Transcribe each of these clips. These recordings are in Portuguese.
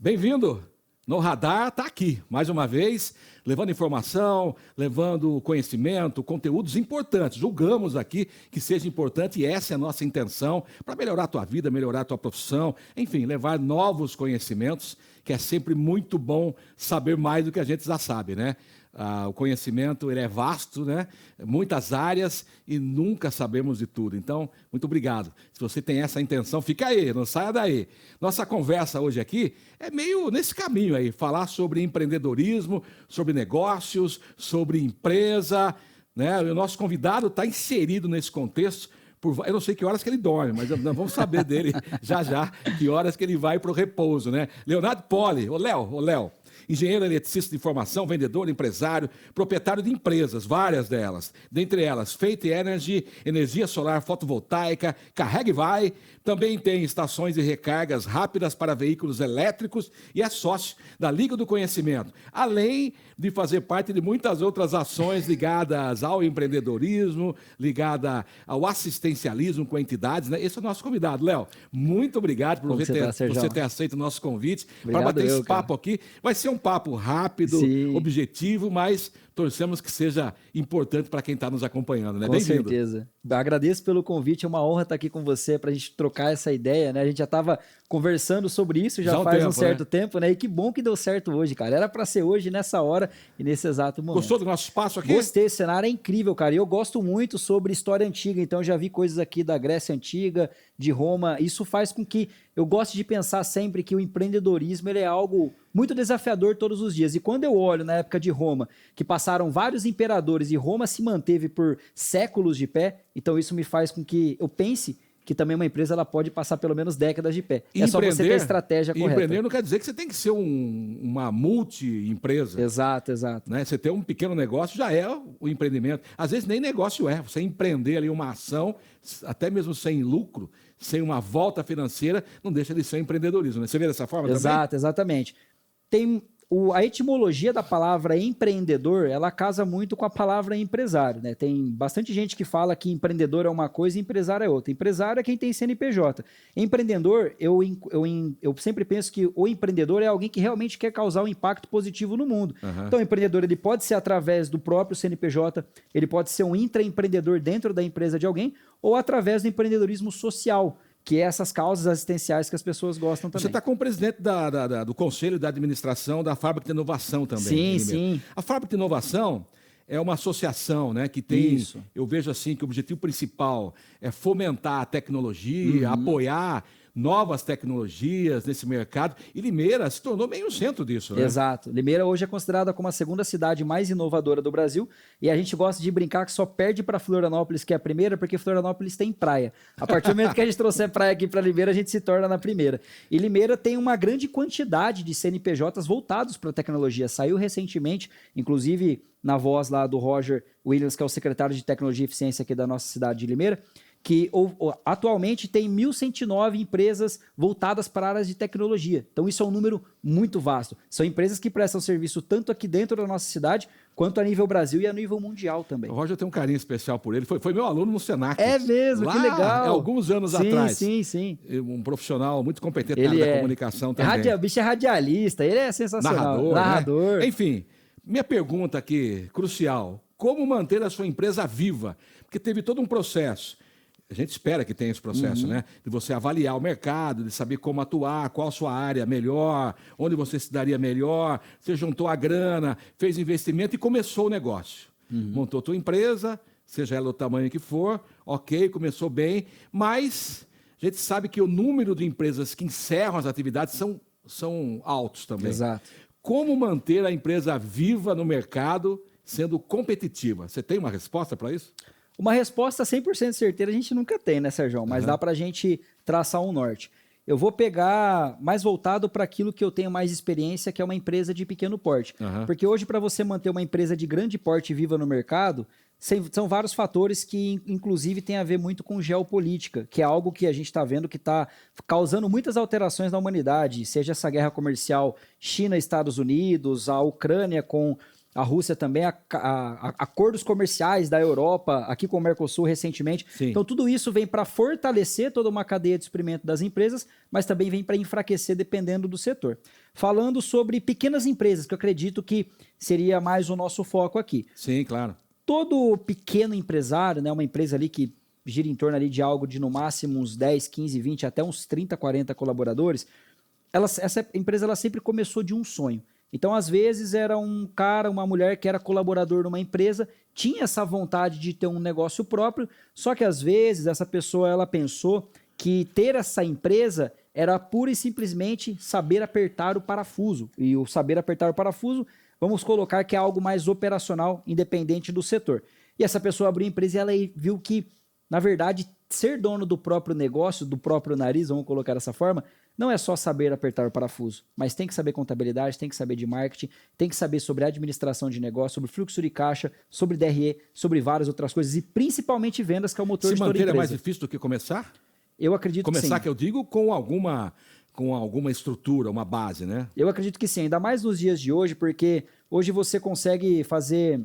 Bem-vindo no Radar, está aqui, mais uma vez, levando informação, levando conhecimento, conteúdos importantes. Julgamos aqui que seja importante e essa é a nossa intenção para melhorar a tua vida, melhorar a tua profissão, enfim, levar novos conhecimentos, que é sempre muito bom saber mais do que a gente já sabe, né? O conhecimento ele é vasto, né? Muitas áreas e nunca sabemos de tudo. Então, muito obrigado. Se você tem essa intenção, fica aí, não saia daí. Nossa conversa hoje aqui é meio nesse caminho aí, falar sobre empreendedorismo, sobre negócios, sobre empresa, né? O nosso convidado está inserido nesse contexto. Eu não sei que horas que ele dorme, mas nós vamos saber dele já, que horas que ele vai para o repouso, né? Leonardo Poli, ô Léo. Engenheiro eletricista de formação, vendedor, empresário, proprietário de empresas, várias delas. Dentre elas, Fate Energy, energia solar fotovoltaica, Carrega e Vai. Também tem estações de recargas rápidas para veículos elétricos e é sócio da Liga do Conhecimento. Além de fazer parte de muitas outras ações ligadas ao empreendedorismo, ligada ao assistencialismo com entidades, né? Esse é o nosso convidado. Léo, muito obrigado por você ter aceito o nosso convite para bater esse papo aqui. Vai ser um papo rápido, objetivo, mas torcemos que seja importante para quem está nos acompanhando, né? Com certeza. Agradeço pelo convite, é uma honra estar aqui com você para a gente trocar essa ideia, né? A gente já estava conversando sobre isso já faz um certo tempo, né? E que bom que deu certo hoje, cara. Era para ser hoje, nessa hora e nesse exato momento. Gostou do nosso espaço aqui? Gostei, esse cenário é incrível, cara. E eu gosto muito sobre história antiga, então eu já vi coisas aqui da Grécia Antiga, de Roma. Isso faz com que eu goste de pensar sempre que o empreendedorismo ele é algo muito desafiador todos os dias. E quando eu olho na época de Roma, que passaram vários imperadores e Roma se manteve por séculos de pé, então isso me faz com que eu pense que também uma empresa ela pode passar pelo menos décadas de pé. É só você ter a estratégia correta. Empreender não quer dizer que você tem que ser uma multi-empresa. Exato. Né? Você ter um pequeno negócio já é o empreendimento. Às vezes nem negócio é. Você empreender ali uma ação, até mesmo sem lucro, sem uma volta financeira, não deixa de ser empreendedorismo. Né? Você vê dessa forma também? Exatamente. A etimologia da palavra empreendedor, ela casa muito com a palavra empresário, né? Tem bastante gente que fala que empreendedor é uma coisa e empresário é outra. Empresário é quem tem CNPJ. Empreendedor, eu sempre penso que o empreendedor é alguém que realmente quer causar um impacto positivo no mundo. Uhum. Então, o empreendedor ele pode ser através do próprio CNPJ, ele pode ser um intraempreendedor dentro da empresa de alguém, ou através do empreendedorismo social, que é essas causas assistenciais que as pessoas gostam também. Você está como presidente do Conselho de Administração da Fábrica de Inovação também. Sim. A Fábrica de Inovação é uma associação, né, que tem, eu vejo assim, que o objetivo principal é fomentar a tecnologia, apoiar novas tecnologias nesse mercado, e Limeira se tornou meio um centro disso, né? Exato. Limeira hoje é considerada como a segunda cidade mais inovadora do Brasil, e a gente gosta de brincar que só perde para Florianópolis, que é a primeira, porque Florianópolis tem praia. A partir do momento que a gente trouxer praia aqui para Limeira, a gente se torna na primeira. E Limeira tem uma grande quantidade de CNPJs voltados para a tecnologia. Saiu recentemente, inclusive na voz lá do Roger Williams, que é o secretário de Tecnologia e Eficiência aqui da nossa cidade de Limeira, que atualmente tem 1.109 empresas voltadas para áreas de tecnologia. Então, isso é um número muito vasto. São empresas que prestam serviço tanto aqui dentro da nossa cidade, quanto a nível Brasil e a nível mundial também. O Roger tem um carinho especial por ele. Foi meu aluno no Senac. É mesmo, que legal. Alguns anos atrás. Sim. Um profissional muito competente na área da comunicação também. O bicho é radialista, ele é sensacional. Narrador. Né? Enfim, minha pergunta aqui, crucial. Como manter a sua empresa viva? Porque teve todo um processo. A gente espera que tenha esse processo, né? De você avaliar o mercado, de saber como atuar, qual a sua área melhor, onde você se daria melhor. Você juntou a grana, fez investimento e começou o negócio. Montou a tua empresa, seja ela do tamanho que for, ok, começou bem, mas a gente sabe que o número de empresas que encerram as atividades são altos também. Exato. Como manter a empresa viva no mercado, sendo competitiva? Você tem uma resposta para isso? Uma resposta 100% certeira a gente nunca tem, né, Sérgio? Mas dá para a gente traçar um norte. Eu vou pegar mais voltado para aquilo que eu tenho mais experiência, que é uma empresa de pequeno porte. Porque hoje, para você manter uma empresa de grande porte viva no mercado, são vários fatores que, inclusive, tem a ver muito com geopolítica, que é algo que a gente está vendo que está causando muitas alterações na humanidade, seja essa guerra comercial China-Estados Unidos, a Ucrânia com a Rússia também, acordos comerciais da Europa, aqui com o Mercosul recentemente. Sim. Então, tudo isso vem para fortalecer toda uma cadeia de suprimento das empresas, mas também vem para enfraquecer dependendo do setor. Falando sobre pequenas empresas, que eu acredito que seria mais o nosso foco aqui. Sim, claro. Todo pequeno empresário, né, uma empresa ali que gira em torno ali de algo de no máximo uns 10, 15, 20, até uns 30, 40 colaboradores, essa empresa ela sempre começou de um sonho. Então, às vezes, era um cara, uma mulher que era colaborador numa empresa, tinha essa vontade de ter um negócio próprio, só que às vezes essa pessoa ela pensou que ter essa empresa era pura e simplesmente saber apertar o parafuso. E o saber apertar o parafuso, vamos colocar que é algo mais operacional, independente do setor. E essa pessoa abriu a empresa e ela viu que, na verdade, ser dono do próprio negócio, do próprio nariz, vamos colocar dessa forma, não é só saber apertar o parafuso, mas tem que saber contabilidade, tem que saber de marketing, tem que saber sobre administração de negócio, sobre fluxo de caixa, sobre DRE, sobre várias outras coisas e principalmente vendas, que é o motor de toda empresa. Se manter é mais difícil do que começar? Eu acredito que sim. Começar, que eu digo, com alguma estrutura, uma base, né? Eu acredito que sim, ainda mais nos dias de hoje, porque hoje você consegue fazer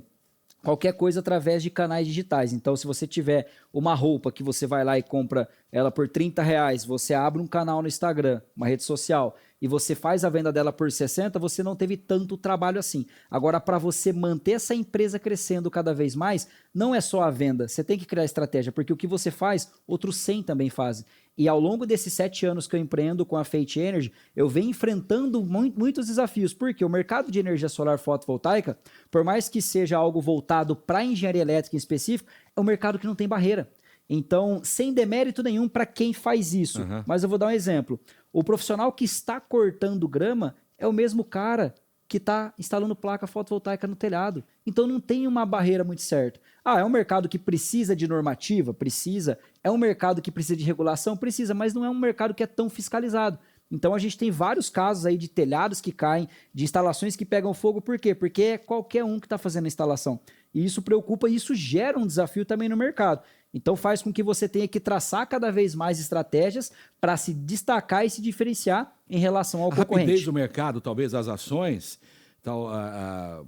qualquer coisa através de canais digitais. Então, se você tiver uma roupa que você vai lá e compra ela por R$30, você abre um canal no Instagram, uma rede social, e você faz a venda dela por 60, você não teve tanto trabalho assim. Agora, para você manter essa empresa crescendo cada vez mais, não é só a venda, você tem que criar estratégia, porque o que você faz, outros 100 também fazem. E ao longo desses 7 anos que eu empreendo com a Fate Energy, eu venho enfrentando muitos desafios, porque o mercado de energia solar fotovoltaica, por mais que seja algo voltado para a engenharia elétrica em específico, é um mercado que não tem barreira. Então, sem demérito nenhum para quem faz isso. Uhum. Mas eu vou dar um exemplo. O profissional que está cortando grama é o mesmo cara que está instalando placa fotovoltaica no telhado. Então, não tem uma barreira muito certa. Ah, é um mercado que precisa de normativa? Precisa. É um mercado que precisa de regulação? Precisa, mas não é um mercado que é tão fiscalizado. Então, a gente tem vários casos aí de telhados que caem, de instalações que pegam fogo. Por quê? Porque é qualquer um que está fazendo a instalação. E isso preocupa e isso gera um desafio também no mercado. Então faz com que você tenha que traçar cada vez mais estratégias para se destacar e se diferenciar em relação ao concorrente. A rapidez do mercado, talvez as ações, a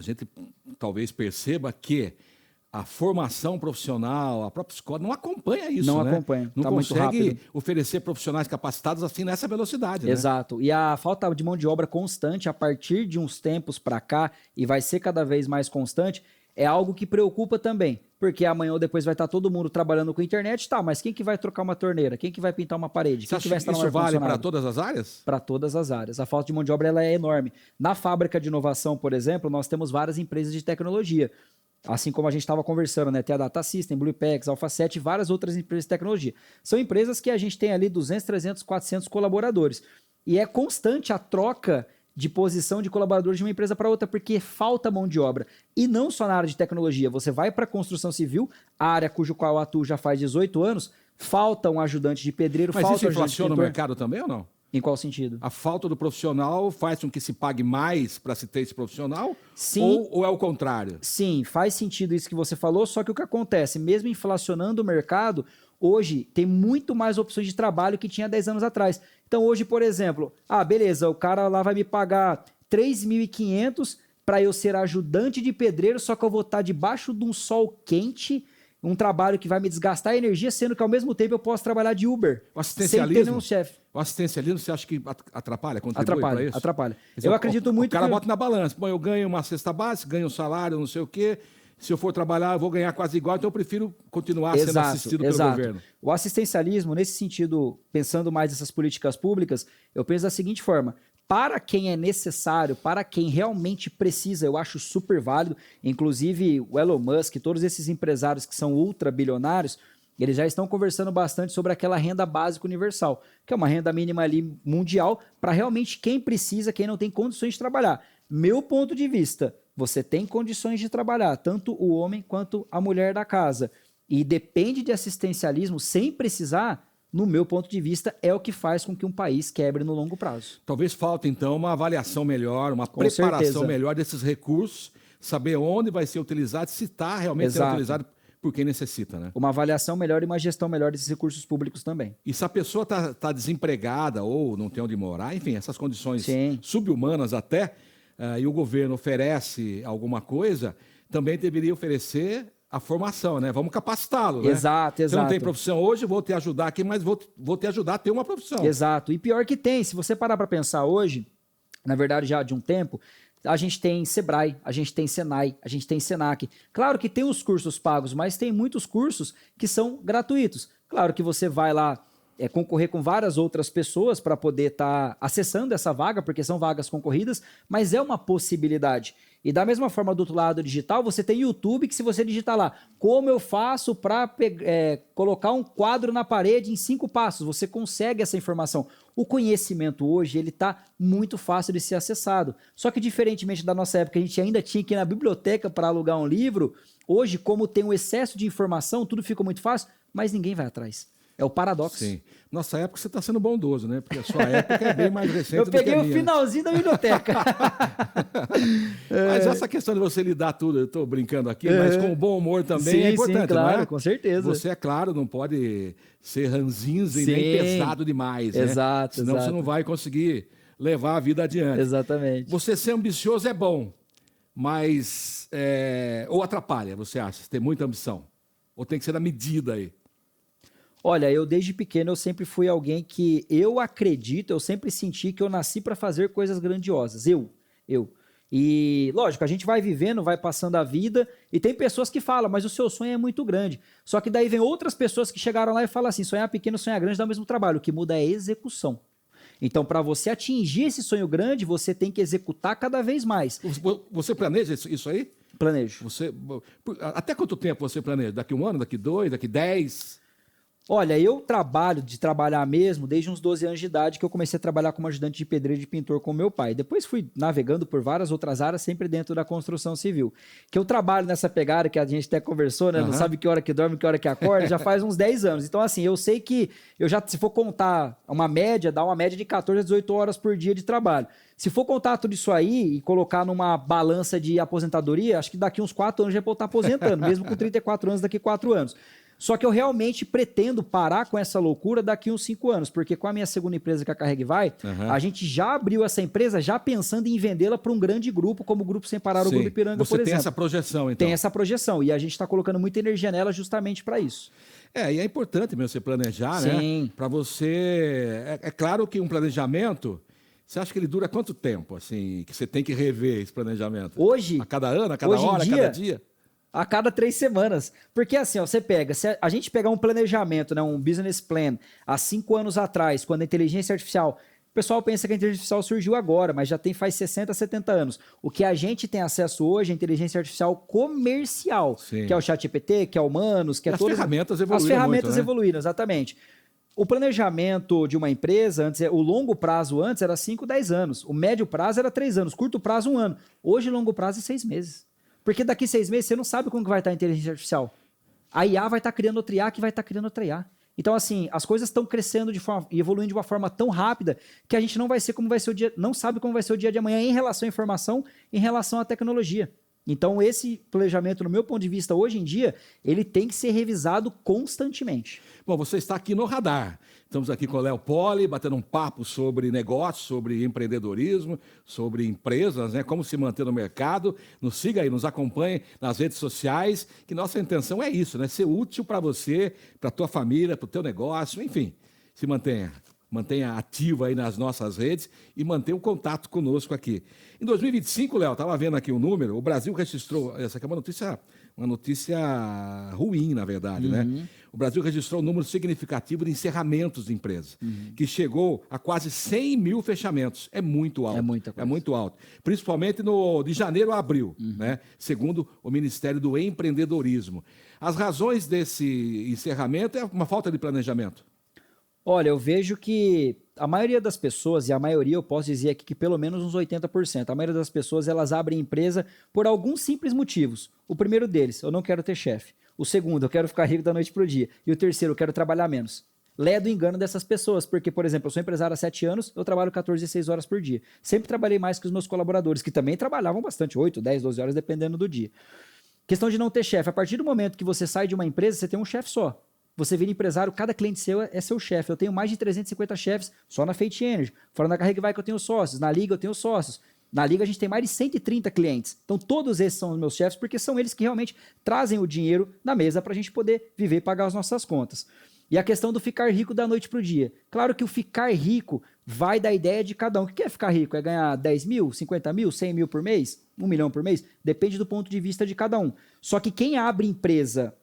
gente talvez perceba que a formação profissional, a própria escola, não acompanha isso, não né? acompanha, não tá muito consegue rápido. oferecer profissionais capacitados assim nessa velocidade, né? Exato. E a falta de mão de obra constante a partir de uns tempos para cá, e vai ser cada vez mais constante, é algo que preocupa também, porque amanhã ou depois vai estar todo mundo trabalhando com internet, tá, mas quem que vai trocar uma torneira? Quem que vai pintar uma parede? Quem que vai instalar um ar-condicionado? Isso vale para todas as áreas? Para todas as áreas. A falta de mão de obra ela é enorme. Na fábrica de inovação, por exemplo, nós temos várias empresas de tecnologia. Assim como a gente estava conversando, né? Tem a Data System, Bluepex, AlphaSet e várias outras empresas de tecnologia. São empresas que a gente tem ali 200, 300, 400 colaboradores. E é constante a troca de posição de colaboradores de uma empresa para outra, porque falta mão de obra. E não só na área de tecnologia. Você vai para a construção civil, a área cujo qual eu atuo já faz 18 anos, falta um ajudante de pedreiro, mas falta isso um ajudante de inflaciona pintor. o mercado também ou não? Em qual sentido? A falta do profissional faz com que se pague mais para se ter esse profissional? Sim. Ou é o contrário? Sim, faz sentido isso que você falou, só que o que acontece, mesmo inflacionando o mercado, hoje tem muito mais opções de trabalho que tinha 10 anos atrás. Então hoje, por exemplo, beleza, o cara lá vai me pagar 3.500 para eu ser ajudante de pedreiro, só que eu vou estar debaixo de um sol quente, um trabalho que vai me desgastar energia, sendo que ao mesmo tempo eu posso trabalhar de Uber, o assistencialismo, sem ter nenhum chefe. O assistencialismo, você acha que atrapalha, contribui para isso? Atrapalha. Dizer, eu acredito muito que... O cara bota na balança, bom, eu ganho uma cesta básica, ganho um salário, não sei o quê, se eu for trabalhar eu vou ganhar quase igual, então eu prefiro continuar sendo assistido pelo governo. O assistencialismo, nesse sentido, pensando mais nessas políticas públicas, eu penso da seguinte forma: para quem é necessário, para quem realmente precisa, eu acho super válido. Inclusive, o Elon Musk, todos esses empresários que são ultra bilionários, eles já estão conversando bastante sobre aquela renda básica universal, que é uma renda mínima ali mundial para realmente quem precisa, quem não tem condições de trabalhar. Meu ponto de vista, você tem condições de trabalhar, tanto o homem quanto a mulher da casa. E depende de assistencialismo sem precisar. No meu ponto de vista, é o que faz com que um país quebre no longo prazo. Talvez falte, então, uma avaliação melhor, uma preparação melhor desses recursos, saber onde vai ser utilizado, se está realmente sendo utilizado por quem necessita, né? Uma avaliação melhor e uma gestão melhor desses recursos públicos também. E se a pessoa está desempregada ou não tem onde morar, enfim, essas condições Sim. subhumanas até, e o governo oferece alguma coisa, também deveria oferecer a formação, né? Vamos capacitá-lo, né? Exato, Você não tem exato. profissão hoje, vou te ajudar aqui, mas vou te ajudar a ter uma profissão. Exato. E pior que tem, se você parar para pensar hoje, na verdade já de um tempo, a gente tem Sebrae, a gente tem Senai, a gente tem Senac. Claro que tem os cursos pagos, mas tem muitos cursos que são gratuitos. Claro que você vai lá concorrer com várias outras pessoas para poder estar acessando essa vaga, porque são vagas concorridas, mas é uma possibilidade. E da mesma forma, do outro lado digital, você tem YouTube, que se você digitar lá, como eu faço para colocar um quadro na parede em 5 passos, você consegue essa informação. O conhecimento hoje, ele está muito fácil de ser acessado. Só que diferentemente da nossa época, a gente ainda tinha que ir na biblioteca para alugar um livro, hoje, como tem um excesso de informação, tudo fica muito fácil, mas ninguém vai atrás. É o paradoxo. Sim. Nossa época você está sendo bondoso, né? Porque a sua época é bem mais recente Eu peguei do que a o minha. finalzinho da biblioteca. Mas essa questão de você lidar tudo, eu estou brincando aqui, mas com bom humor também é importante, sim, claro, não é? com certeza. Você, é claro, não pode ser ranzinza e Sim. nem pesado demais, né? Exato, Senão exato. você não vai conseguir levar a vida adiante. Exatamente. Você ser ambicioso é bom, mas... ou atrapalha, você acha? Ter muita ambição? Ou tem que ser na medida aí? Olha, eu desde pequeno eu sempre fui alguém que eu acredito, eu sempre senti que eu nasci para fazer coisas grandiosas. Eu. E, lógico, a gente vai vivendo, vai passando a vida, e tem pessoas que falam, mas o seu sonho é muito grande. Só que daí vem outras pessoas que chegaram lá e falam assim, sonhar pequeno, sonhar grande dá o mesmo trabalho. O que muda é a execução. Então, para você atingir esse sonho grande, você tem que executar cada vez mais. Você planeja isso aí? Planejo. Até quanto tempo você planeja? Daqui 1 ano, daqui 2, daqui 10? Olha, eu trabalhar mesmo desde uns 12 anos de idade, que eu comecei a trabalhar como ajudante de pedreiro e de pintor com meu pai. Depois fui navegando por várias outras áreas, sempre dentro da construção civil. Que eu trabalho nessa pegada que a gente até conversou, né? Não sabe que hora que dorme, que hora que acorda, já faz uns 10 anos. Então, assim, eu sei que se for contar uma média, dá uma média de 14 a 18 horas por dia de trabalho. Se for contar tudo isso aí e colocar numa balança de aposentadoria, acho que daqui uns 4 anos já vou estar aposentando, mesmo com 34 anos, daqui 4 anos. Só que eu realmente pretendo parar com essa loucura daqui uns 5 anos, porque com a minha segunda empresa, que é a Carregue Vai, a gente já abriu essa empresa já pensando em vendê-la para um grande grupo, como o Grupo Sem Parar, o Grupo Ipiranga, por exemplo. Você tem essa projeção, então? Tem essa projeção, e a gente está colocando muita energia nela justamente para isso. E é importante mesmo você planejar, né? Para você... É claro que um planejamento... Você acha que ele dura quanto tempo, assim, que você tem que rever esse planejamento? Hoje... A cada ano, a cada hora, a cada dia? A cada 3 semanas. Porque assim, ó, se a gente pegar um planejamento, né, um business plan, há 5 anos atrás, quando a inteligência artificial... O pessoal pensa que a inteligência artificial surgiu agora, mas já faz 60, 70 anos. O que a gente tem acesso hoje é a inteligência artificial comercial, que é o ChatGPT, que é o Humanos, que é todas... As ferramentas evoluíram As ferramentas muito, né? evoluíram, exatamente. O planejamento de uma empresa, o longo prazo antes era 5, 10 anos. O médio prazo era 3 anos. Curto prazo, 1 ano. Hoje, longo prazo é 6 meses. Porque daqui 6 meses você não sabe como que vai estar a inteligência artificial. A IA vai estar criando outra IA que vai estar criando outra IA. Então, assim, as coisas estão crescendo e evoluindo de uma forma tão rápida que a gente não sabe como vai ser o dia de amanhã em relação à informação, em relação à tecnologia. Então, esse planejamento, no meu ponto de vista, hoje em dia, ele tem que ser revisado constantemente. Bom, você está aqui no Radar. Estamos aqui com o Léo Poli, batendo um papo sobre negócios, sobre empreendedorismo, sobre empresas, né? Como se manter no mercado. Nos siga aí, nos acompanhe nas redes sociais, que nossa intenção é isso, né? Ser útil para você, para a tua família, para o teu negócio, enfim, se mantenha ativo aí nas nossas redes e mantenha o contato conosco aqui. Em 2025, Léo, estava vendo aqui um número, o Brasil registrou, essa aqui é uma notícia ruim, na verdade, né? O Brasil registrou um número significativo de encerramentos de empresas, que chegou a quase 100 mil fechamentos. É muito alto. É muita coisa. É muito alto. Principalmente de janeiro a abril, né? Segundo o Ministério do Empreendedorismo. As razões desse encerramento é uma falta de planejamento. Olha, eu vejo que a maioria das pessoas, e a maioria eu posso dizer aqui que pelo menos uns 80%, a maioria das pessoas elas abrem empresa por alguns simples motivos. O primeiro deles, eu não quero ter chefe. O segundo, eu quero ficar rico da noite pro dia. E o terceiro, eu quero trabalhar menos. Ledo engano dessas pessoas, porque, por exemplo, eu sou empresário há 7 anos, eu trabalho 14, 16 horas por dia. Sempre trabalhei mais que os meus colaboradores, que também trabalhavam bastante, 8, 10, 12 horas, dependendo do dia. Questão de não ter chefe. A partir do momento que você sai de uma empresa, você tem um chefe só. Você vira empresário, cada cliente seu é seu chefe. Eu tenho mais de 350 chefes só na Fate Energy. Fora na Carregue Vai que eu tenho sócios. Na Liga eu tenho sócios. Na Liga a gente tem mais de 130 clientes. Então todos esses são os meus chefes, porque são eles que realmente trazem o dinheiro na mesa para a gente poder viver e pagar as nossas contas. E a questão do ficar rico da noite para o dia. Claro que o ficar rico vai da ideia de cada um. O que é ficar rico? É ganhar 10 mil, 50 mil, 100 mil por mês? 1 milhão por mês? Depende do ponto de vista de cada um. Só que quem abre empresa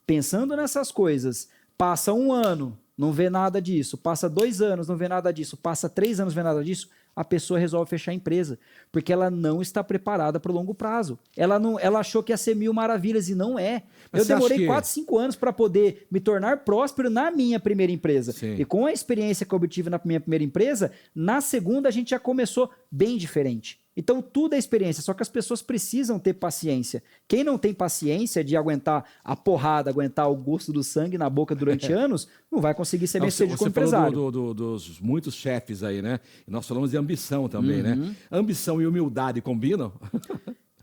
pensando nessas coisas, passa 1 ano, não vê nada disso, passa 2 anos, não vê nada disso, passa 3 anos, não vê nada disso, a pessoa resolve fechar a empresa, porque ela não está preparada para o longo prazo. Ela achou que ia ser 1000 maravilhas e não é. Mas eu demorei 4, 5 anos para poder me tornar próspero na minha primeira empresa. Sim. E com a experiência que eu obtive na minha primeira empresa, na segunda a gente já começou bem diferente. Então tudo é experiência, só que as pessoas precisam ter paciência. Quem não tem paciência de aguentar a porrada, aguentar o gosto do sangue na boca durante anos, não vai conseguir ser bem-sucedido como empresário. Você falou dos muitos chefes aí, né? E nós falamos de ambição também, né? Ambição e humildade combinam?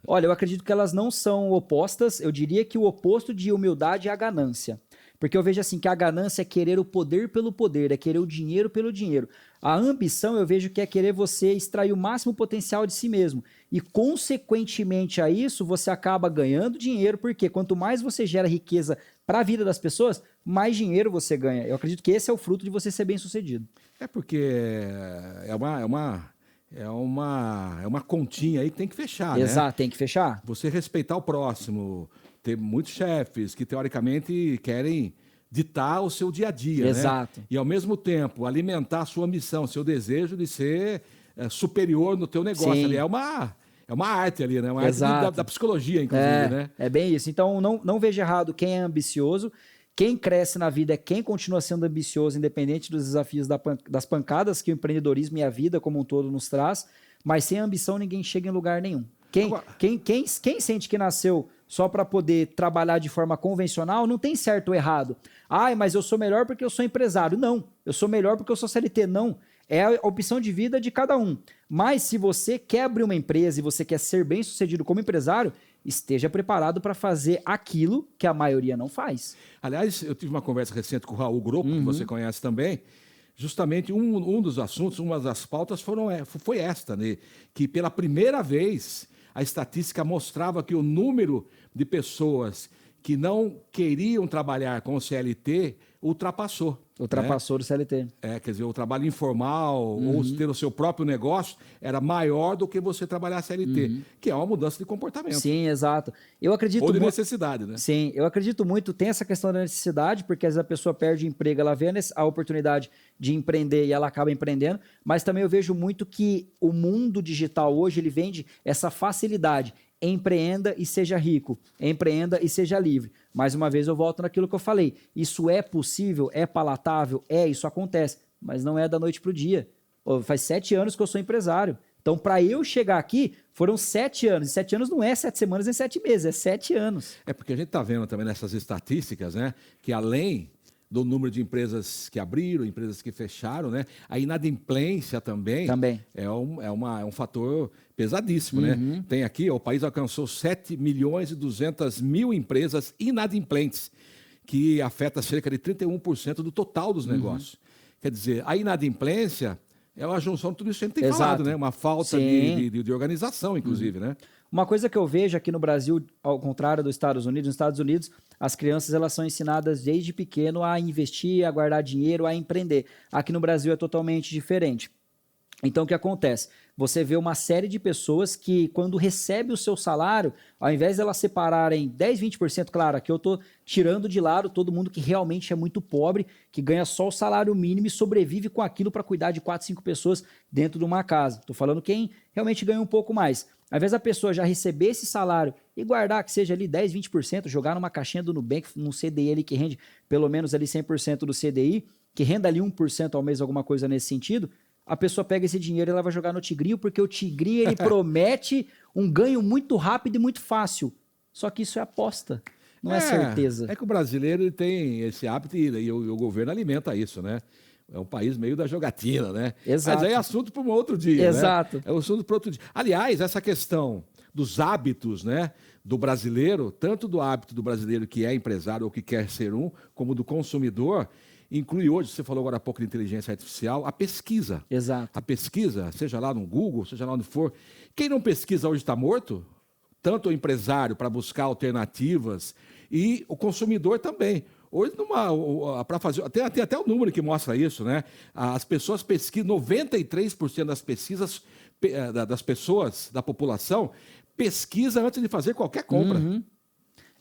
Olha, eu acredito que elas não são opostas. Eu diria que o oposto de humildade é a ganância. Porque eu vejo assim que a ganância é querer o poder pelo poder, é querer o dinheiro pelo dinheiro. A ambição eu vejo que é querer você extrair o máximo potencial de si mesmo. E consequentemente a isso, você acaba ganhando dinheiro, porque quanto mais você gera riqueza para a vida das pessoas, mais dinheiro você ganha. Eu acredito que esse é o fruto de você ser bem-sucedido. É porque é uma continha aí que tem que fechar, né? Exato, tem que fechar. Você respeitar o próximo, ter muitos chefes que teoricamente querem ditar o seu dia a dia, Exato. né? E ao mesmo tempo alimentar a sua missão, seu desejo de ser superior no teu negócio. Sim. Ali é uma arte ali, né? Uma Exato. arte da psicologia, inclusive, né? É bem isso. Então não vejo errado quem é ambicioso. Quem cresce na vida é quem continua sendo ambicioso, independente dos desafios das pancadas que o empreendedorismo e a vida como um todo nos traz. Mas sem ambição ninguém chega em lugar nenhum. Quem sente que nasceu só para poder trabalhar de forma convencional, não tem certo ou errado. Ai, mas eu sou melhor porque eu sou empresário. Não, eu sou melhor porque eu sou CLT. Não, é a opção de vida de cada um. Mas se você quer abrir uma empresa e você quer ser bem sucedido como empresário, esteja preparado para fazer aquilo que a maioria não faz. Aliás, eu tive uma conversa recente com o Raul Grocco, que você conhece também. Justamente um dos assuntos, uma das pautas foi esta, né? Que pela primeira vez a estatística mostrava que o número de pessoas que não queriam trabalhar com o CLT ultrapassou. Ultrapassou do CLT. Quer dizer, o trabalho informal ou ter o seu próprio negócio era maior do que você trabalhar CLT, que é uma mudança de comportamento. Sim, exato. Eu acredito ou de necessidade, né? Sim, eu acredito muito, tem essa questão da necessidade, porque às vezes a pessoa perde o emprego, ela vê a oportunidade de empreender e ela acaba empreendendo, mas também eu vejo muito que o mundo digital hoje, ele vende essa facilidade. Empreenda e seja rico, empreenda e seja livre. Mais uma vez eu volto naquilo que eu falei, isso é possível, é palatável, isso acontece, mas não é da noite para o dia. Faz 7 anos que eu sou empresário, então para eu chegar aqui foram 7 anos, e 7 anos não é 7 semanas nem 7 meses, é 7 anos. É porque a gente está vendo também nessas estatísticas, né, que além do número de empresas que abriram, empresas que fecharam, né? A inadimplência também. É um fator pesadíssimo, né? Tem aqui, o país alcançou 7.200.000 empresas inadimplentes, que afeta cerca de 31% do total dos negócios. Quer dizer, a inadimplência é uma junção de tudo isso que a gente tem falado, né? Uma falta de organização, inclusive, né? Uma coisa que eu vejo aqui no Brasil, ao contrário dos Estados Unidos, nos Estados Unidos, as crianças elas são ensinadas desde pequeno a investir, a guardar dinheiro, a empreender. Aqui no Brasil é totalmente diferente. Então, o que acontece? Você vê uma série de pessoas que, quando recebe o seu salário, ao invés de elas separarem 10, 20%, claro, aqui eu estou tirando de lado todo mundo que realmente é muito pobre, que ganha só o salário mínimo e sobrevive com aquilo para cuidar de 4, 5 pessoas dentro de uma casa. Estou falando quem realmente ganha um pouco mais. Ao invés da pessoa já receber esse salário e guardar que seja ali 10, 20%, jogar numa caixinha do Nubank, num CDI ali que rende pelo menos ali 100% do CDI, que renda ali 1% ao mês, alguma coisa nesse sentido, a pessoa pega esse dinheiro e ela vai jogar no Tigrinho, porque o Tigrinho ele promete um ganho muito rápido e muito fácil. Só que isso é aposta, não é certeza. É que o brasileiro ele tem esse hábito e o governo alimenta isso, né? É um país meio da jogatina, né? Exato. Mas aí é assunto para um outro dia. Exato. Né? É um assunto para outro dia. Aliás, essa questão dos hábitos, né, do brasileiro, tanto do hábito do brasileiro que é empresário ou que quer ser como do consumidor, inclui hoje, você falou agora há pouco de inteligência artificial, a pesquisa. Exato. A pesquisa, seja lá no Google, seja lá onde for. Quem não pesquisa hoje está morto? Tanto o empresário para buscar alternativas e o consumidor também. Hoje, para fazer. Tem até o número que mostra isso, né? As pessoas pesquisam, 93% das pesquisas das pessoas, da população, pesquisa antes de fazer qualquer compra. Uhum.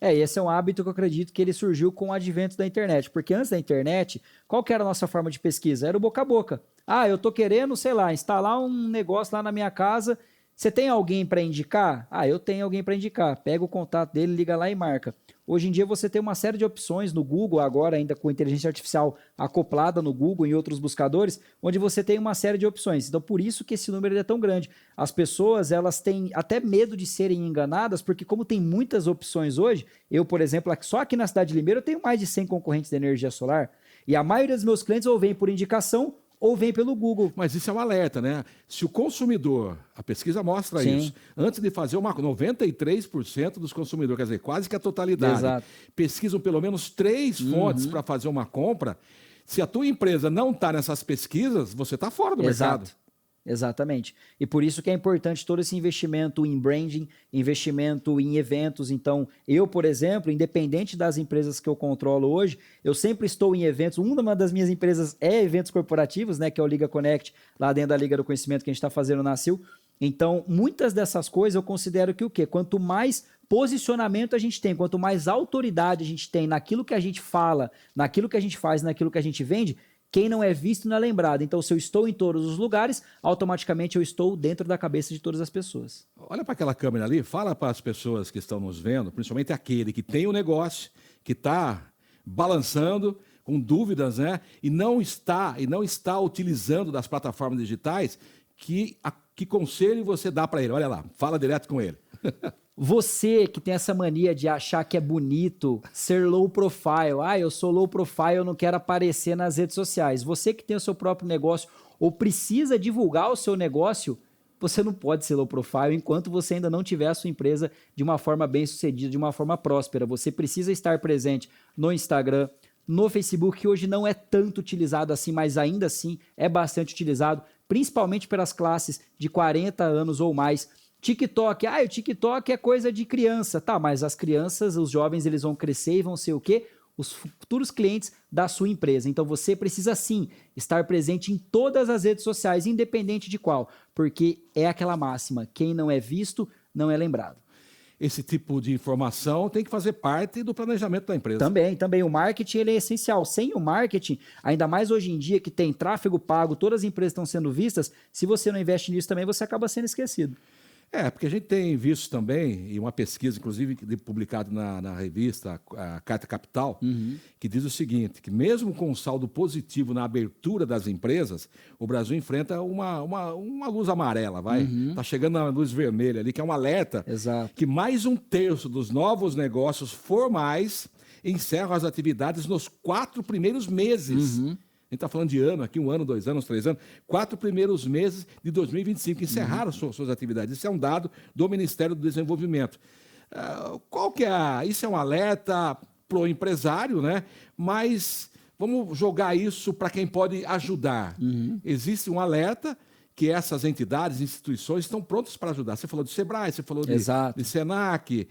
Esse é um hábito que eu acredito que ele surgiu com o advento da internet, porque antes da internet, qual que era a nossa forma de pesquisa? Era o boca a boca. Ah, eu tô querendo, sei lá, instalar um negócio lá na minha casa, você tem alguém para indicar? Ah, eu tenho alguém para indicar. Pega o contato dele, liga lá e marca. Hoje em dia você tem uma série de opções no Google, agora ainda com inteligência artificial acoplada no Google e em outros buscadores, onde você tem uma série de opções. Então, por isso que esse número é tão grande. As pessoas, elas têm até medo de serem enganadas, porque como tem muitas opções hoje, eu, por exemplo, só aqui na cidade de Limeira, eu tenho mais de 100 concorrentes de energia solar, e a maioria dos meus clientes ou vem por indicação ou vem pelo Google. Mas isso é um alerta, né? Se o consumidor, a pesquisa mostra isso, antes de fazer 93% dos consumidores, quer dizer, quase que a totalidade, Exato. pesquisam pelo menos 3 fontes para fazer uma compra. Se a tua empresa não está nessas pesquisas, você está fora do mercado. Exatamente. E por isso que é importante todo esse investimento em branding, investimento em eventos. Então, eu, por exemplo, independente das empresas que eu controlo hoje, eu sempre estou em eventos. Uma das minhas empresas é eventos corporativos, né, que é o Liga Connect, lá dentro da Liga do Conhecimento que a gente está fazendo na CIL. Então, muitas dessas coisas eu considero que o quê? Quanto mais posicionamento a gente tem, quanto mais autoridade a gente tem naquilo que a gente fala, naquilo que a gente faz, naquilo que a gente vende, quem não é visto não é lembrado. Então, se eu estou em todos os lugares, automaticamente eu estou dentro da cabeça de todas as pessoas. Olha para aquela câmera ali, fala para as pessoas que estão nos vendo, principalmente aquele que tem o negócio, que está balançando, com dúvidas, né? E não está utilizando das plataformas digitais, que conselho você dá para ele? Olha lá, fala direto com ele. Você que tem essa mania de achar que é bonito ser low profile. Ah, eu sou low profile, eu não quero aparecer nas redes sociais. Você que tem o seu próprio negócio ou precisa divulgar o seu negócio, você não pode ser low profile enquanto você ainda não tiver a sua empresa de uma forma bem sucedida, de uma forma próspera. Você precisa estar presente no Instagram, no Facebook, que hoje não é tanto utilizado assim, mas ainda assim é bastante utilizado, principalmente pelas classes de 40 anos ou mais. TikTok, o TikTok é coisa de criança. Tá, mas as crianças, os jovens, eles vão crescer e vão ser o quê? Os futuros clientes da sua empresa. Então você precisa sim estar presente em todas as redes sociais, independente de qual, porque é aquela máxima, quem não é visto não é lembrado. Esse tipo de informação tem que fazer parte do planejamento da empresa. Também. O marketing ele é essencial. Sem o marketing, ainda mais hoje em dia que tem tráfego pago, todas as empresas estão sendo vistas, se você não investe nisso também, você acaba sendo esquecido. Porque a gente tem visto também, e uma pesquisa, inclusive, publicada na revista a Carta Capital, que diz o seguinte, que mesmo com um saldo positivo na abertura das empresas, o Brasil enfrenta uma luz amarela, Está chegando na luz vermelha ali, que é um alerta. Exato. Que mais 1/3 dos novos negócios formais encerram as atividades nos 4 primeiros meses. A gente está falando de ano aqui, 1 ano, 2 anos, 3 anos, 4 primeiros meses de 2025 encerraram suas atividades. Isso é um dado do Ministério do Desenvolvimento. Isso é um alerta para o empresário, né? Mas vamos jogar isso para quem pode ajudar. Existe um alerta que essas entidades, instituições estão prontas para ajudar. Você falou de Sebrae, você falou de Senac,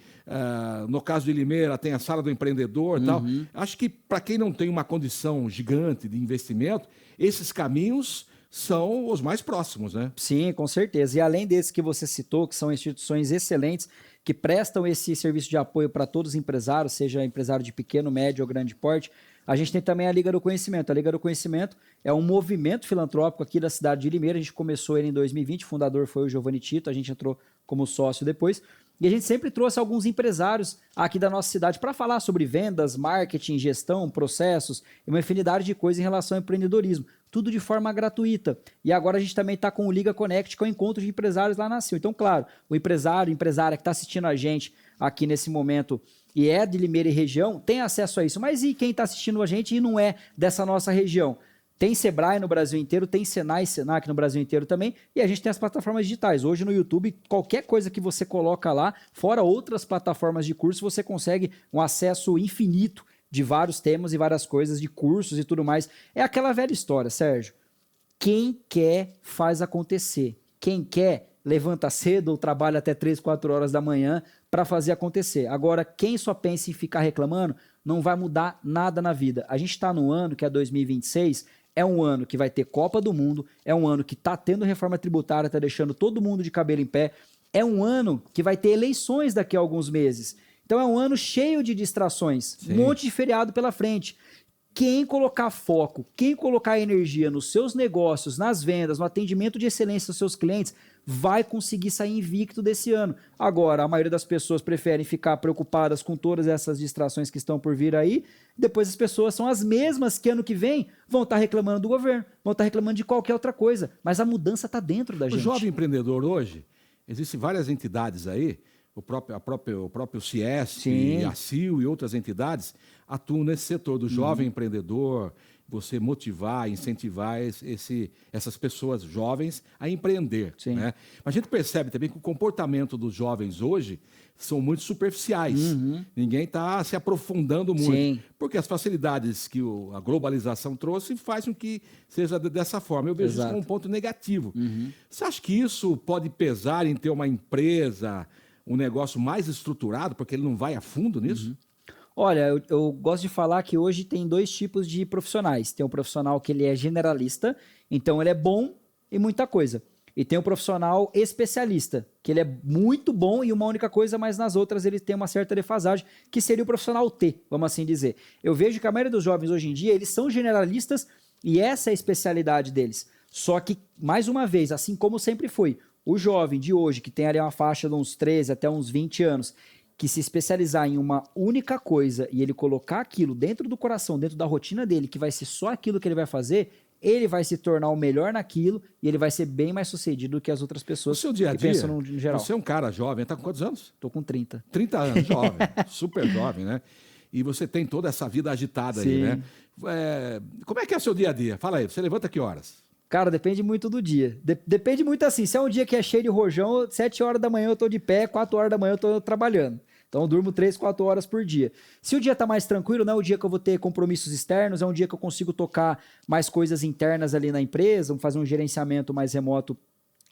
no caso de Limeira tem a Sala do Empreendedor e tal. Acho que para quem não tem uma condição gigante de investimento, esses caminhos são os mais próximos, né? Sim, com certeza. E além desses que você citou, que são instituições excelentes, que prestam esse serviço de apoio para todos os empresários, seja empresário de pequeno, médio ou grande porte, a gente tem também a Liga do Conhecimento. A Liga do Conhecimento é um movimento filantrópico aqui da cidade de Limeira. A gente começou ele em 2020, o fundador foi o Giovanni Tito, a gente entrou como sócio depois. E a gente sempre trouxe alguns empresários aqui da nossa cidade para falar sobre vendas, marketing, gestão, processos e uma infinidade de coisas em relação ao empreendedorismo. Tudo de forma gratuita. E agora a gente também está com o Liga Connect, que é o encontro de empresários lá na CIL. Então, claro, o empresário, empresária que está assistindo a gente aqui nesse momento e é de Limeira e região, tem acesso a isso. Mas e quem está assistindo a gente e não é dessa nossa região? Tem Sebrae no Brasil inteiro, tem Senai e Senac no Brasil inteiro também, e a gente tem as plataformas digitais. Hoje no YouTube, qualquer coisa que você coloca lá, fora outras plataformas de curso, você consegue um acesso infinito de vários temas e várias coisas, de cursos e tudo mais. É aquela velha história, Sérgio. Quem quer, faz acontecer. Quem quer, levanta cedo ou trabalha até 3, 4 horas da manhã para fazer acontecer. Agora, quem só pensa em ficar reclamando, não vai mudar nada na vida. A gente está no ano que é 2026, é um ano que vai ter Copa do Mundo, é um ano que está tendo reforma tributária, está deixando todo mundo de cabelo em pé, é um ano que vai ter eleições daqui a alguns meses. Então é um ano cheio de distrações, Sim. um monte de feriado pela frente. Quem colocar foco, quem colocar energia nos seus negócios, nas vendas, no atendimento de excelência dos seus clientes, vai conseguir sair invicto desse ano. Agora, a maioria das pessoas preferem ficar preocupadas com todas essas distrações que estão por vir aí. Depois as pessoas são as mesmas que ano que vem vão estar reclamando do governo, vão estar reclamando de qualquer outra coisa. Mas a mudança está dentro da gente. O jovem empreendedor hoje, existem várias entidades aí, o próprio Ciesp, Sim. a CIL e outras entidades atuam nesse setor do jovem empreendedor, você motivar, incentivar essas pessoas jovens a empreender. Sim. Né? Mas a gente percebe também que o comportamento dos jovens hoje são muito superficiais. Ninguém está se aprofundando muito. Sim. Porque as facilidades que a globalização trouxe faz com que seja dessa forma. Eu vejo isso como um ponto negativo. Você acha que isso pode pesar em ter uma empresa, um negócio mais estruturado, porque ele não vai a fundo nisso? Olha, eu gosto de falar que hoje tem 2 tipos de profissionais. Tem um profissional que ele é generalista, então ele é bom em muita coisa. E tem um profissional especialista, que ele é muito bom em uma única coisa, mas nas outras ele tem uma certa defasagem, que seria o profissional T, vamos assim dizer. Eu vejo que a maioria dos jovens hoje em dia, eles são generalistas e essa é a especialidade deles. Só que, mais uma vez, assim como sempre foi, o jovem de hoje, que tem ali uma faixa de uns 13 até uns 20 anos, que se especializar em uma única coisa e ele colocar aquilo dentro do coração, dentro da rotina dele, que vai ser só aquilo que ele vai fazer, ele vai se tornar o melhor naquilo e ele vai ser bem mais sucedido do que as outras pessoas No seu dia a que dia, pensam no geral. você é um cara jovem, está com quantos anos? Tô com 30. 30 anos, jovem, super jovem, né? E você tem toda essa vida agitada aí, Sim. né? Como é que é o seu dia a dia? Fala aí, você levanta que horas? Cara, depende muito do dia. Depende muito assim. Se é um dia que é cheio de rojão, 7 horas da manhã eu tô de pé, 4 horas da manhã eu tô trabalhando. Então eu durmo 3, 4 horas por dia. Se o dia tá mais tranquilo, não é o dia que eu vou ter compromissos externos, é um dia que eu consigo tocar mais coisas internas ali na empresa, fazer um gerenciamento mais remoto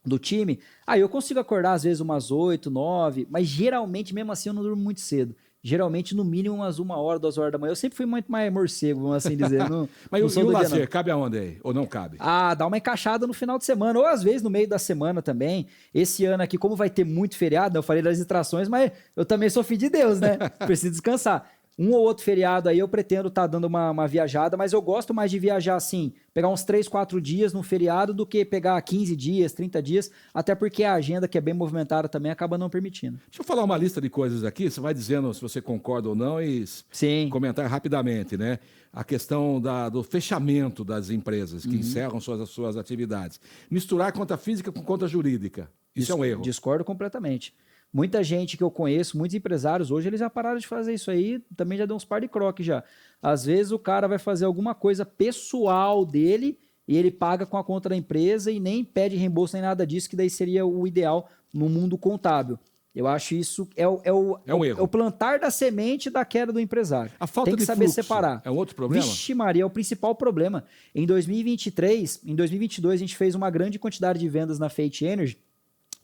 do time, aí eu consigo acordar às vezes umas 8, 9, mas geralmente mesmo assim eu não durmo muito cedo. Geralmente, no mínimo, umas 1 hora, 2 horas da manhã. Eu sempre fui muito mais morcego, vamos assim dizer. Não, Mas não e sou o do dia, lazer, não. cabe aonde aí? Ou não cabe? Ah, dá uma encaixada no final de semana, ou às vezes no meio da semana também. Esse ano aqui, como vai ter muito feriado, eu falei das distrações, mas eu também sou filho de Deus, né? Preciso descansar. Um ou outro feriado aí eu pretendo estar dando uma viajada, mas eu gosto mais de viajar assim, pegar uns 3, 4 dias no feriado do que pegar 15 dias, 30 dias, até porque a agenda, que é bem movimentada também, acaba não permitindo. Deixa eu falar uma lista de coisas aqui, você vai dizendo se você concorda ou não e Sim. comentar rapidamente, né? A questão do fechamento das empresas que encerram suas atividades. Misturar conta física com conta jurídica. Isso é um erro. Discordo completamente. Muita gente que eu conheço, muitos empresários, hoje eles já pararam de fazer isso aí, também já deu uns par de croque já. Às vezes o cara vai fazer alguma coisa pessoal dele e ele paga com a conta da empresa e nem pede reembolso nem nada disso, que daí seria o ideal no mundo contábil. Eu acho isso um erro. É o plantar da semente da queda do empresário. A falta Tem que de saber fluxo separar. é um outro problema? Vixe Maria, é o principal problema. Em 2023, em 2022 a gente fez uma grande quantidade de vendas na Fate Energy.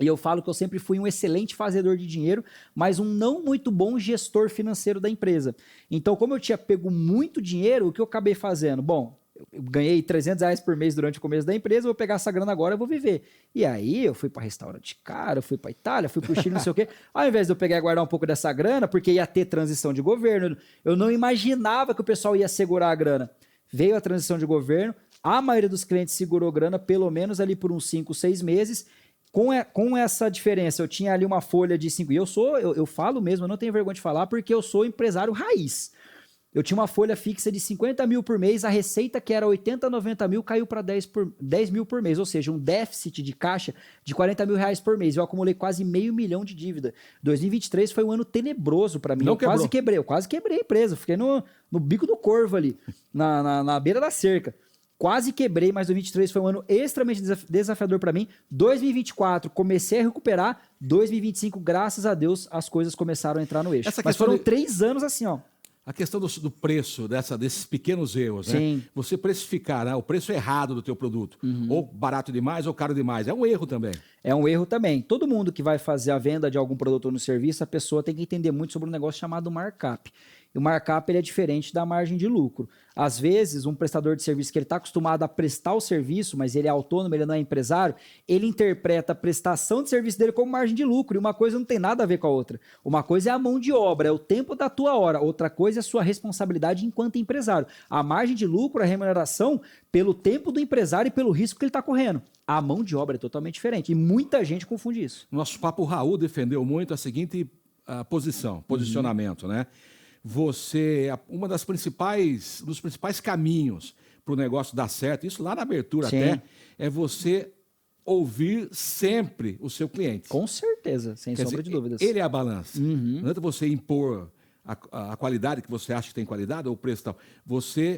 E eu falo que eu sempre fui um excelente fazedor de dinheiro, mas um não muito bom gestor financeiro da empresa. Então, como eu tinha pego muito dinheiro, o que eu acabei fazendo? Bom, eu ganhei R$300 por mês durante o começo da empresa, vou pegar essa grana agora e vou viver. E aí eu fui para restaurante caro, eu fui para Itália, fui para o Chile, não sei o quê. Ao invés de eu pegar e guardar um pouco dessa grana, porque ia ter transição de governo, eu não imaginava que o pessoal ia segurar a grana. Veio a transição de governo, a maioria dos clientes segurou grana, pelo menos ali por uns 5, 6 meses. Com essa diferença, eu tinha ali uma folha de 5, e eu falo mesmo, eu não tenho vergonha de falar, porque eu sou empresário raiz. Eu tinha uma folha fixa de 50 mil por mês, a receita que era 80, 90 mil caiu para 10 mil por mês, ou seja, um déficit de caixa de 40 mil reais por mês. Eu acumulei quase $500 mil de dívida. 2023 foi um ano tenebroso para mim. Eu quase quebrei a empresa, fiquei no bico do corvo ali, na beira da cerca. Quase quebrei, mas 2023 foi um ano extremamente desafiador para mim. 2024 comecei a recuperar. 2025, graças a Deus, as coisas começaram a entrar no eixo. Mas foram 3 anos assim, ó. A questão do preço, desses pequenos erros, né? Sim. Você precificar, né, o preço errado do teu produto, ou barato demais ou caro demais, é um erro também. É um erro também. Todo mundo que vai fazer a venda de algum produto ou no serviço, a pessoa tem que entender muito sobre um negócio chamado markup. E o markup ele é diferente da margem de lucro. Às vezes, um prestador de serviço que ele está acostumado a prestar o serviço, mas ele é autônomo, ele não é empresário, ele interpreta a prestação de serviço dele como margem de lucro, e uma coisa não tem nada a ver com a outra. Uma coisa é a mão de obra, é o tempo da tua hora. Outra coisa é a sua responsabilidade enquanto empresário. A margem de lucro é a remuneração pelo tempo do empresário e pelo risco que ele está correndo. A mão de obra é totalmente diferente, e muita gente confunde isso. Nosso papo Raul defendeu muito a seguinte posicionamento, né? Uma dos principais caminhos para o negócio dar certo, isso lá na abertura até, é você ouvir sempre o seu cliente. Com certeza, sem sombra de dúvidas. Ele é a balança. Não adianta você impor a qualidade que você acha que tem qualidade ou o preço e tal.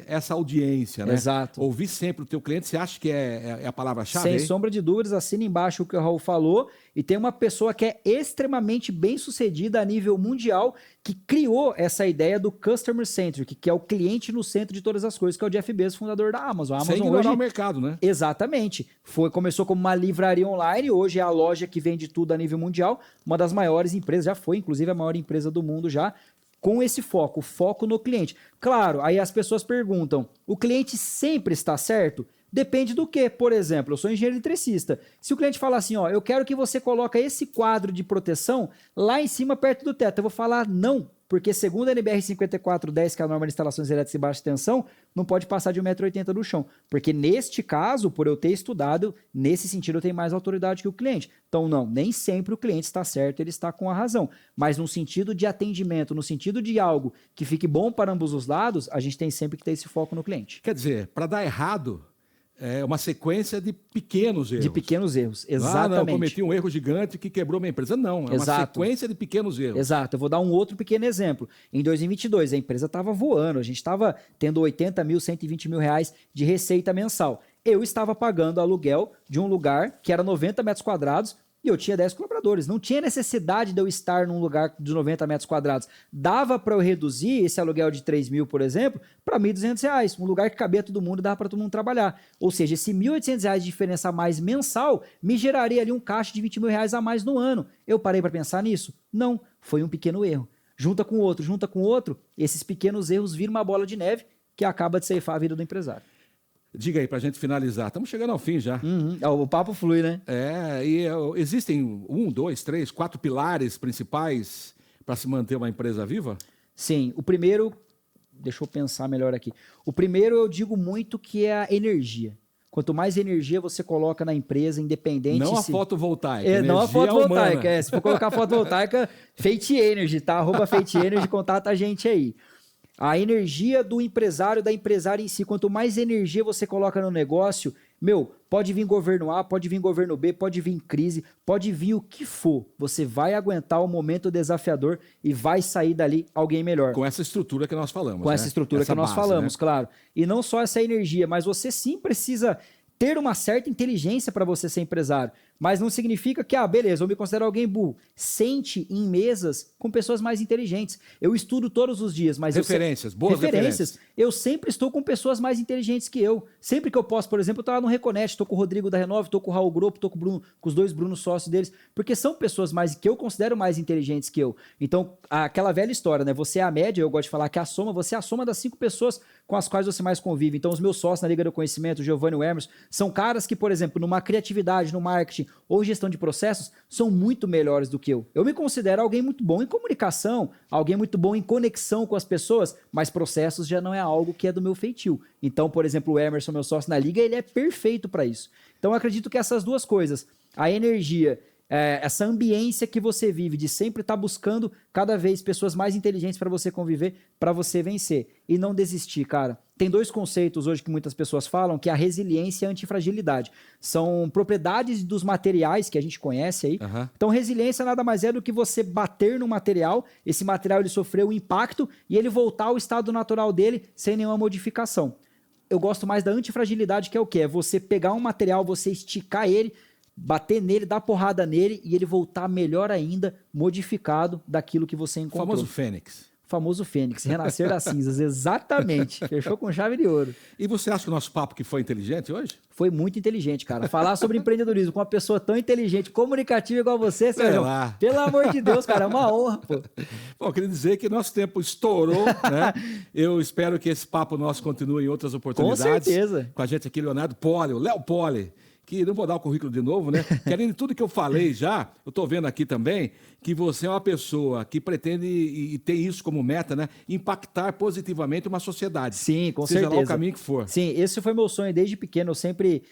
Essa audiência, né? Exato. Ouvir sempre o teu cliente, você acha que é a palavra-chave? Sem sombra de dúvidas, assina embaixo o que o Raul falou. E tem uma pessoa que é extremamente bem sucedida a nível mundial que criou essa ideia do Customer Centric, que é o cliente no centro de todas as coisas, que é o Jeff Bezos, fundador da Amazon. A Amazon sem ignorar hoje... o mercado, né? Exatamente. Começou como uma livraria online, hoje é a loja que vende tudo a nível mundial, uma das maiores empresas, já foi inclusive a maior empresa do mundo já, com esse foco, o foco no cliente. Claro, aí as pessoas perguntam, o cliente sempre está certo? Depende do quê? Por exemplo, eu sou engenheiro eletricista. Se o cliente falar assim, ó, eu quero que você coloque esse quadro de proteção lá em cima, perto do teto, eu vou falar não, porque segundo a NBR 5410, que é a norma de instalações elétricas de baixa tensão, não pode passar de 1,80 m do chão. Porque neste caso, por eu ter estudado, nesse sentido eu tenho mais autoridade que o cliente. Então não, nem sempre o cliente está certo, ele está com a razão. Mas no sentido de atendimento, no sentido de algo que fique bom para ambos os lados, a gente tem sempre que ter esse foco no cliente. Quer dizer, para dar errado, é uma sequência de pequenos erros. De pequenos erros, exatamente. Ah, não, cometi um erro gigante que quebrou minha empresa. Não, é uma sequência de pequenos erros. Exato. Eu vou dar um outro pequeno exemplo. Em 2022, a empresa estava voando, a gente estava tendo 80 mil, 120 mil reais de receita mensal. Eu estava pagando aluguel de um lugar que era 90 metros quadrados, e eu tinha 10 colaboradores. Não tinha necessidade de eu estar num lugar de 90 metros quadrados. Dava para eu reduzir esse aluguel de 3 mil, por exemplo, para R$ 1.200. Um lugar que cabia todo mundo e dava para todo mundo trabalhar. Ou seja, esse R$ 1.800 de diferença a mais mensal me geraria ali um caixa de 20 mil reais a mais no ano. Eu parei para pensar nisso? Não. Foi um pequeno erro. Junta com outro, esses pequenos erros viram uma bola de neve que acaba de ceifar a vida do empresário. Diga aí, para a gente finalizar. Estamos chegando ao fim já. O papo flui, né? Existem 1, 2, 3, 4 pilares principais para se manter uma empresa viva? Sim. O primeiro, deixa eu pensar melhor aqui. O primeiro eu digo muito que é a energia. Quanto mais energia você coloca na empresa, independente... Não a fotovoltaica, não a fotovoltaica, humana. Se for colocar fotovoltaica, Fate Energy, tá? @Fate Energy, contata a gente aí. A energia do empresário, da empresária em si, quanto mais energia você coloca no negócio, pode vir governo A, pode vir governo B, pode vir crise, pode vir o que for. Você vai aguentar o momento desafiador e vai sair dali alguém melhor. Com essa estrutura que nós falamos. Com essa estrutura que nós falamos, né? Claro. E não só essa energia, mas você sim precisa ter uma certa inteligência para você ser empresário. Mas não significa que, beleza, eu me considero alguém burro. Sente em mesas com pessoas mais inteligentes. Eu estudo todos os dias, mas boas referências. Eu sempre estou com pessoas mais inteligentes que eu. Sempre que eu posso, por exemplo, eu estou lá no Reconnect, estou com o Rodrigo da Renove, estou com o Raul Grupo, estou com o Bruno, com os dois Brunos sócios deles, porque são pessoas que eu considero mais inteligentes que eu. Então, aquela velha história, né? Você é a média, eu gosto de falar que a soma, você é a soma das 5 pessoas com as quais você mais convive. Então, os meus sócios na Liga do Conhecimento, o Giovanni e o Emerson, são caras que, por exemplo, numa criatividade, no marketing ou gestão de processos, são muito melhores do que eu. Eu me considero alguém muito bom em comunicação, alguém muito bom em conexão com as pessoas, mas processos já não é algo que é do meu feitio. Então, por exemplo, o Emerson, meu sócio na Liga, ele é perfeito para isso. Então, eu acredito que essas duas coisas, a energia, essa ambiência que você vive de sempre estar buscando cada vez pessoas mais inteligentes para você conviver, para você vencer. E não desistir, cara. Tem 2 conceitos hoje que muitas pessoas falam, que é a resiliência e a antifragilidade. São propriedades dos materiais que a gente conhece aí. Então, resiliência nada mais é do que você bater no material, esse material ele sofreu um impacto e ele voltar ao estado natural dele sem nenhuma modificação. Eu gosto mais da antifragilidade, que é o quê? É você pegar um material, você esticar ele, bater nele, dar porrada nele e ele voltar melhor ainda, modificado daquilo que você encontrou. O famoso Fênix. famoso Fênix, renascer das cinzas, exatamente. Fechou com chave de ouro. E você acha que o nosso papo que foi inteligente hoje? Foi muito inteligente, cara. Falar sobre empreendedorismo com uma pessoa tão inteligente, comunicativa igual você, Sérgio. Pelo amor de Deus, cara, é uma honra, pô. Bom, eu queria dizer que nosso tempo estourou, né? Eu espero que esse papo nosso continue em outras oportunidades. Com certeza. Com a gente aqui, Leonardo Poli, o Léo Poli, que não vou dar o currículo de novo, né? Que além de tudo que eu falei já, eu estou vendo aqui também que você é uma pessoa que pretende e tem isso como meta, né? Impactar positivamente uma sociedade. Sim, com seja certeza. Lá o caminho que for. Sim, esse foi meu sonho desde pequeno. Eu sempre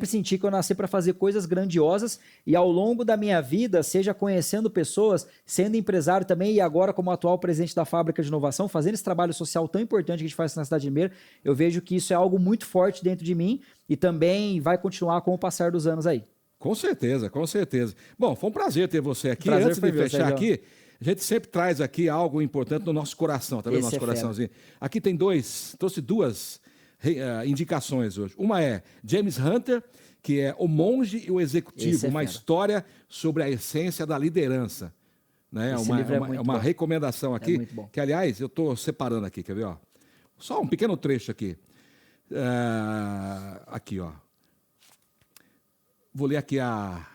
senti que eu nasci para fazer coisas grandiosas e ao longo da minha vida, seja conhecendo pessoas, sendo empresário também e agora como atual presidente da Fábrica de Inovação, fazendo esse trabalho social tão importante que a gente faz na cidade de Limeira, eu vejo que isso é algo muito forte dentro de mim e também vai continuar com o passar dos anos aí. Com certeza, com certeza. Bom, foi um prazer ter você aqui. Prazer Antes de meu, fechar Sérgio. aqui, a gente sempre traz aqui algo importante no nosso coração, tá vendo? Esse Nosso é coraçãozinho. Aqui tem trouxe duas indicações hoje. Uma é James Hunter, que é O Monge e o Executivo, Esse é uma fera. história sobre a essência da liderança. Né? Esse livro é muito uma bom. recomendação aqui, muito bom. que aliás eu estou separando aqui, quer ver? Ó? Só um pequeno trecho aqui. Aqui, ó. Vou ler aqui a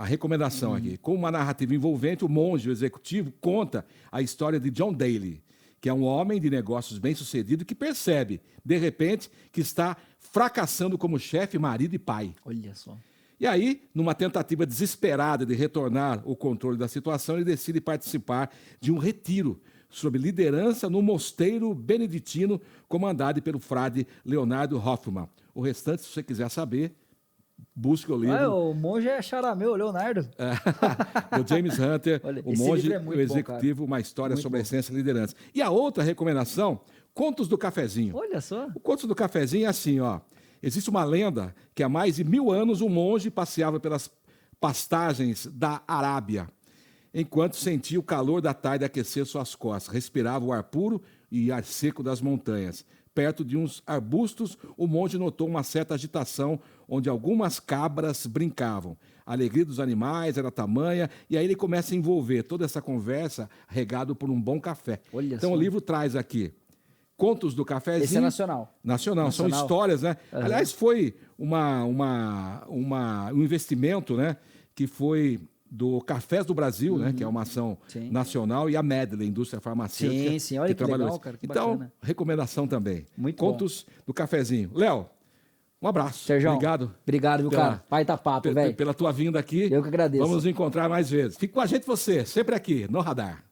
recomendação aqui. Com uma narrativa envolvente, O Monge, o Executivo, conta a história de John Daly, que é um homem de negócios bem-sucedido que percebe, de repente, que está fracassando como chefe, marido e pai. Olha só. E aí, numa tentativa desesperada de retornar o controle da situação, ele decide participar de um retiro sobre liderança no mosteiro beneditino comandado pelo frade Leonardo Hoffmann. O restante, se você quiser saber, busque o livro. O monge é charameu, Leonardo. Do James Hunter, Olha, O esse Monge livro é e o muito bom, Executivo, cara. uma história Muito sobre a bom. essência da liderança. E a outra recomendação, Contos do Cafezinho. Olha só. O Contos do Cafezinho é assim, ó. Existe uma lenda que há mais de 1000 anos um monge passeava pelas pastagens da Arábia, enquanto sentia o calor da tarde aquecer suas costas, respirava o ar puro e ar seco das montanhas. Perto de uns arbustos, o monge notou uma certa agitação, onde algumas cabras brincavam. A alegria dos animais era tamanha, e aí ele começa a envolver toda essa conversa regado por um bom café. Olha então só. o livro traz aqui Contos do Cafezinho. Esse é nacional. Nacional, são Nacional. histórias, né? Uhum. Aliás, foi um investimento, né? Que foi do Cafés do Brasil, né? Que é uma ação Sim. nacional, e a Medley, indústria farmacêutica. Sim, sim. Olha que trabalhou legal, isso. cara, que então, bacana. recomendação também. Muito Contos do Cafezinho. Léo, um abraço. Sérgio, Obrigado. Obrigado, viu, cara? Pai tá papo, velho. Pela tua vinda aqui. Eu que agradeço. Vamos nos encontrar mais vezes. Fique com a gente, você, sempre aqui, no Radar.